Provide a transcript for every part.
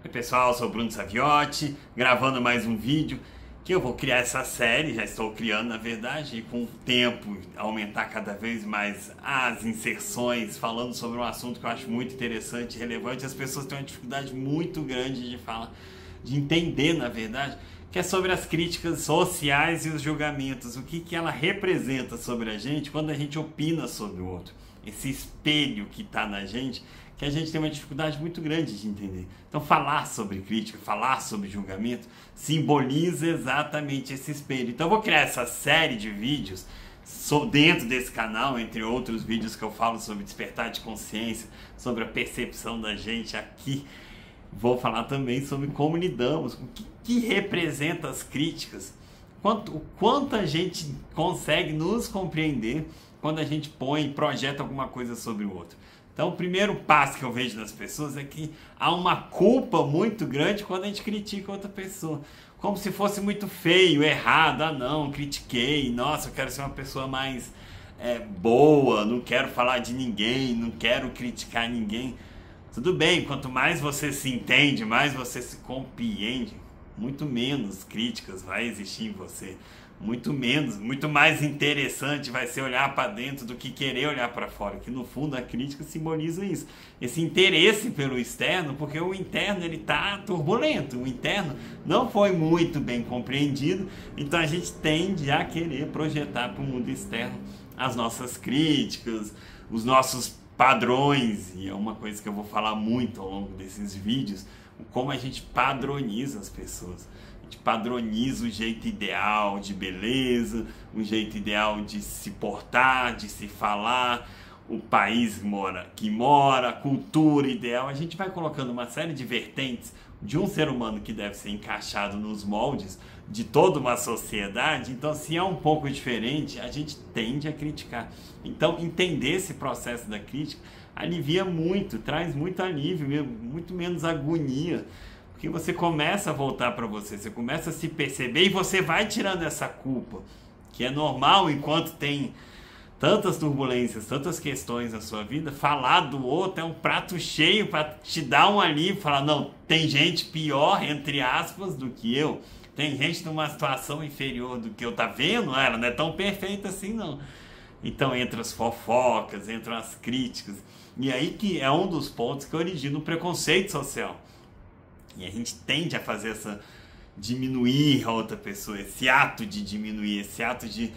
Oi pessoal, sou o Bruno Saviotti, gravando mais um vídeo que eu vou criar essa série, já estou criando na verdade, e com o tempo aumentar cada vez mais as inserções, falando sobre um assunto que eu acho muito interessante e relevante. As pessoas têm uma dificuldade muito grande de falar, de entender na verdade, que é sobre as críticas sociais e os julgamentos, o que ela representa sobre a gente quando a gente opina sobre o outro. Esse espelho que está na gente, que a gente tem uma dificuldade muito grande de entender. Então falar sobre crítica, falar sobre julgamento, simboliza exatamente esse espelho. Então eu vou criar essa série de vídeos dentro desse canal, entre outros vídeos que eu falo sobre despertar de consciência, sobre a percepção da gente aqui. Vou falar também sobre como lidamos, o que representa as críticas, o quanto a gente consegue nos compreender quando a gente projeta alguma coisa sobre o outro. Então, o primeiro passo que eu vejo nas pessoas é que há uma culpa muito grande quando a gente critica outra pessoa. Como se fosse muito feio, errado. Ah, não, critiquei. Nossa, eu quero ser uma pessoa mais boa, não quero falar de ninguém, não quero criticar ninguém. Tudo bem, quanto mais você se entende, mais você se compreende, muito menos críticas vai existir em você. Muito mais interessante vai ser olhar para dentro do que querer olhar para fora, que no fundo a crítica simboliza isso, esse interesse pelo externo, porque o interno ele está turbulento, o interno não foi muito bem compreendido, então a gente tende a querer projetar para o mundo externo as nossas críticas, os nossos padrões, e é uma coisa que eu vou falar muito ao longo desses vídeos, como a gente padroniza as pessoas. A gente padroniza o jeito ideal de beleza, o jeito ideal de se portar, de se falar, o país que mora, a cultura ideal. A gente vai colocando uma série de vertentes de um ser humano que deve ser encaixado nos moldes de toda uma sociedade. Então, se é um pouco diferente, a gente tende a criticar. Então, entender esse processo da crítica alivia muito, traz muito alívio, muito menos agonia. Porque você começa a voltar para você, você começa a se perceber e você vai tirando essa culpa, que é normal enquanto tem tantas turbulências, tantas questões na sua vida. Falar do outro é um prato cheio para te dar um alívio, falar, não, tem gente pior, entre aspas, do que eu, tem gente numa situação inferior do que eu, tá vendo? Ela não é tão perfeita assim não. Então entra as fofocas, entram as críticas, e aí que é um dos pontos que origina o preconceito social. E a gente tende a fazer diminuir a outra pessoa, esse ato de diminuir, esse ato de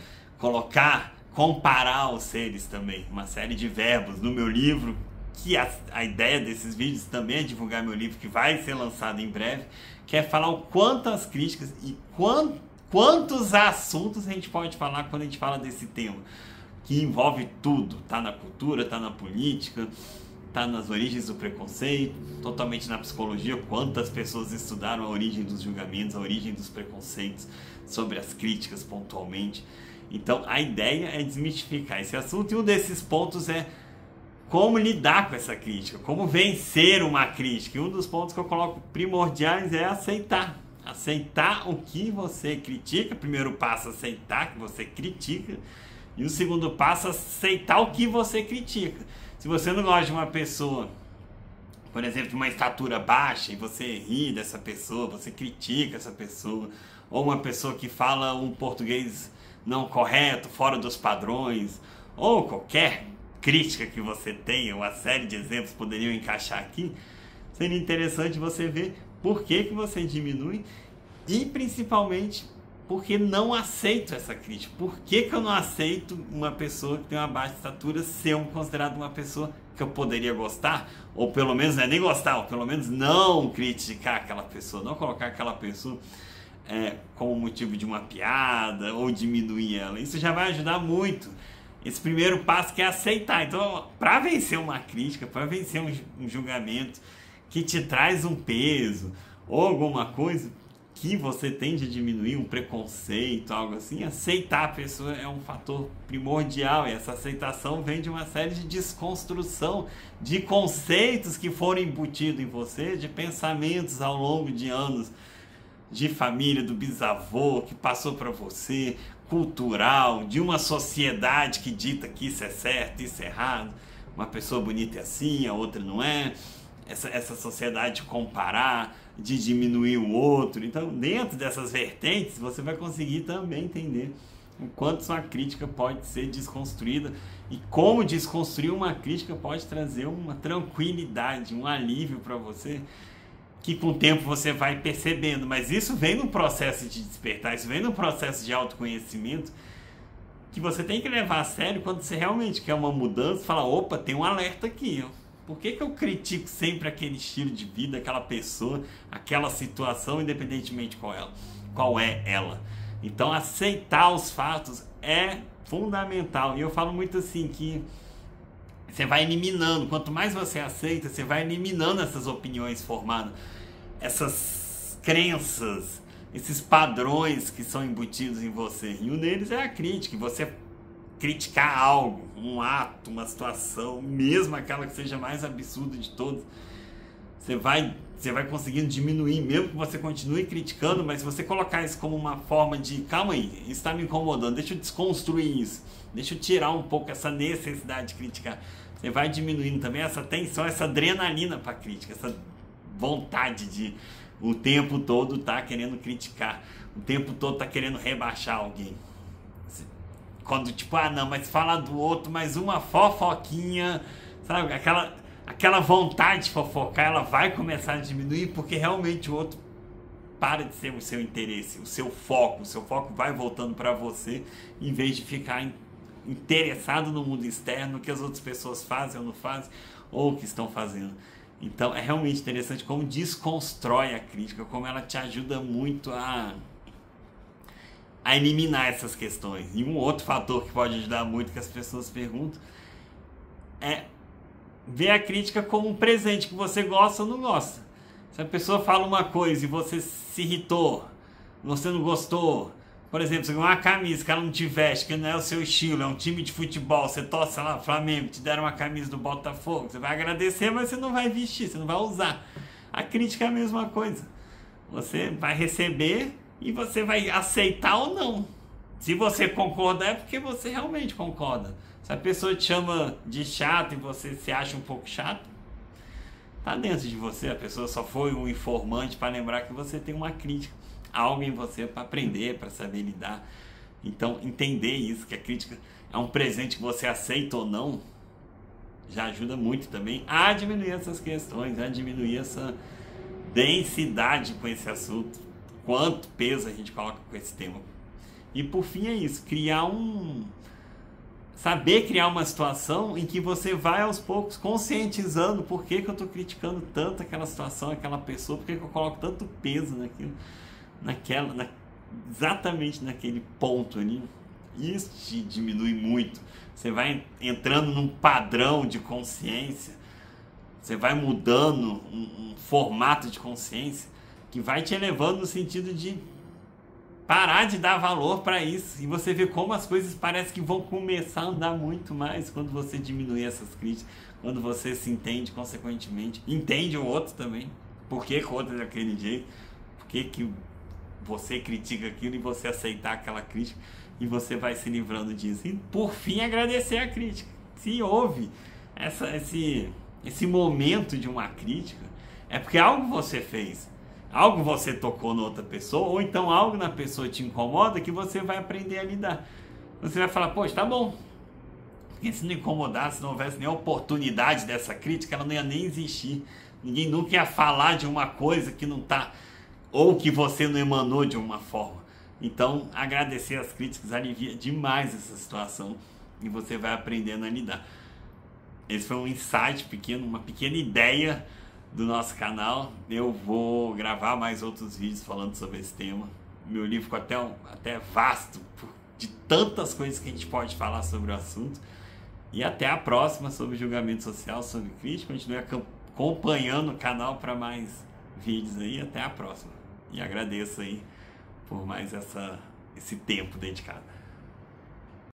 comparar os seres também, uma série de verbos. No meu livro, que a ideia desses vídeos também é divulgar meu livro, que vai ser lançado em breve, que é falar o quanto as críticas e quantos assuntos a gente pode falar quando a gente fala desse tema, que envolve tudo, tá na cultura, tá na política, tá nas origens do preconceito, totalmente na psicologia, quantas pessoas estudaram a origem dos julgamentos, a origem dos preconceitos, sobre as críticas pontualmente. Então a ideia é desmistificar esse assunto, e um desses pontos é como lidar com essa crítica, como vencer uma crítica. E um dos pontos que eu coloco primordiais é aceitar. Aceitar o que você critica. Primeiro passo, aceitar que você critica. E o segundo passo, aceitar o que você critica. Se você não gosta de uma pessoa, por exemplo, de uma estatura baixa, e você ri dessa pessoa, você critica essa pessoa, ou uma pessoa que fala um português não correto, fora dos padrões, ou qualquer crítica que você tenha, uma série de exemplos poderiam encaixar aqui, seria interessante você ver por que você diminui e principalmente porque não aceito essa crítica. Por que eu não aceito uma pessoa que tem uma baixa estatura ser considerada uma pessoa que eu poderia gostar? Ou pelo menos, não é nem gostar, ou pelo menos não criticar aquela pessoa, não colocar aquela pessoa como motivo de uma piada ou diminuir ela. Isso já vai ajudar muito. Esse primeiro passo que é aceitar. Então, para vencer uma crítica, para vencer um julgamento que te traz um peso ou alguma coisa que você tende a diminuir, um preconceito, algo assim, aceitar a pessoa é um fator primordial, e essa aceitação vem de uma série de desconstrução de conceitos que foram embutidos em você, de pensamentos ao longo de anos, de família, do bisavô que passou para você, cultural, de uma sociedade que dita que isso é certo, isso é errado, uma pessoa bonita é assim, a outra não é. essa sociedade de comparar, de diminuir o outro. Então, dentro dessas vertentes, você vai conseguir também entender o quanto sua crítica pode ser desconstruída e como desconstruir uma crítica pode trazer uma tranquilidade, um alívio para você, que com o tempo você vai percebendo. Mas isso vem no processo de despertar, isso vem no processo de autoconhecimento, que você tem que levar a sério quando você realmente quer uma mudança. Fala, opa, tem um alerta aqui, ó. Por que eu critico sempre aquele estilo de vida, aquela pessoa, aquela situação, independentemente qual é ela? Então, aceitar os fatos é fundamental. E eu falo muito assim, que você vai eliminando. Quanto mais você aceita, você vai eliminando essas opiniões formadas, essas crenças, esses padrões que são embutidos em você. E um deles é a crítica. Você criticar algo, um ato, uma situação, mesmo aquela que seja mais absurda de todas, você vai conseguindo diminuir, mesmo que você continue criticando, mas se você colocar isso como uma forma de, calma aí, isso está me incomodando, deixa eu desconstruir isso, deixa eu tirar um pouco essa necessidade de criticar, você vai diminuindo também essa tensão, essa adrenalina para crítica, essa vontade de o tempo todo tá querendo criticar, o tempo todo tá querendo rebaixar alguém. Quando tipo, não, mas fala do outro, mais uma fofoquinha, sabe? Aquela vontade de fofocar, ela vai começar a diminuir, porque realmente o outro para de ser o seu interesse, o seu foco vai voltando para você, em vez de ficar interessado no mundo externo, no que as outras pessoas fazem ou não fazem, ou o que estão fazendo. Então é realmente interessante como desconstrói a crítica, como ela te ajuda muito a eliminar essas questões. E um outro fator que pode ajudar muito, que as pessoas perguntam, é ver a crítica como um presente que você gosta ou não gosta. Se a pessoa fala uma coisa e você se irritou, você não gostou, por exemplo, você ganhou uma camisa que ela não te veste, que não é o seu estilo, é um time de futebol, você torce lá, Flamengo, te deram uma camisa do Botafogo, você vai agradecer, mas você não vai vestir, você não vai usar. A crítica é a mesma coisa. Você vai receber e você vai aceitar ou não. Se você concordar, é porque você realmente concorda. Se a pessoa te chama de chato e você se acha um pouco chato, tá dentro de você. A pessoa só foi um informante para lembrar que você tem uma crítica, algo em você para aprender, para saber lidar. Então, entender isso, que a crítica é um presente que você aceita ou não, já ajuda muito também a diminuir essas questões, a diminuir essa densidade com esse assunto. Quanto peso a gente coloca com esse tema. E por fim é isso, saber criar uma situação em que você vai aos poucos conscientizando por que eu estou criticando tanto aquela situação, aquela pessoa, por que eu coloco tanto peso naquilo, exatamente naquele ponto ali. Isso te diminui muito. Você vai entrando num padrão de consciência, você vai mudando um formato de consciência que vai te elevando no sentido de parar de dar valor para isso. E você vê como as coisas parecem que vão começar a andar muito mais quando você diminuir essas críticas, quando você se entende, consequentemente, entende o outro também. Por que o outro é daquele jeito? Por que você critica aquilo e você aceitar aquela crítica e você vai se livrando disso. E por fim, agradecer a crítica. Se houve esse momento de uma crítica, é porque algo você fez, algo você tocou na outra pessoa, ou então algo na pessoa te incomoda que você vai aprender a lidar. Você vai falar, poxa, tá bom. Porque se não incomodasse, se não houvesse nem a oportunidade dessa crítica, ela não ia nem existir. Ninguém nunca ia falar de uma coisa que não tá, ou que você não emanou de uma forma. Então, agradecer as críticas alivia demais essa situação e você vai aprendendo a lidar. Esse foi um insight pequeno, uma pequena ideia do nosso canal. Eu vou gravar mais outros vídeos falando sobre esse tema. Meu livro ficou até vasto, de tantas coisas que a gente pode falar sobre o assunto. E até a próxima sobre julgamento social, sobre crítica. Continue acompanhando o canal para mais vídeos aí. Até a próxima. E agradeço aí por mais esse tempo dedicado.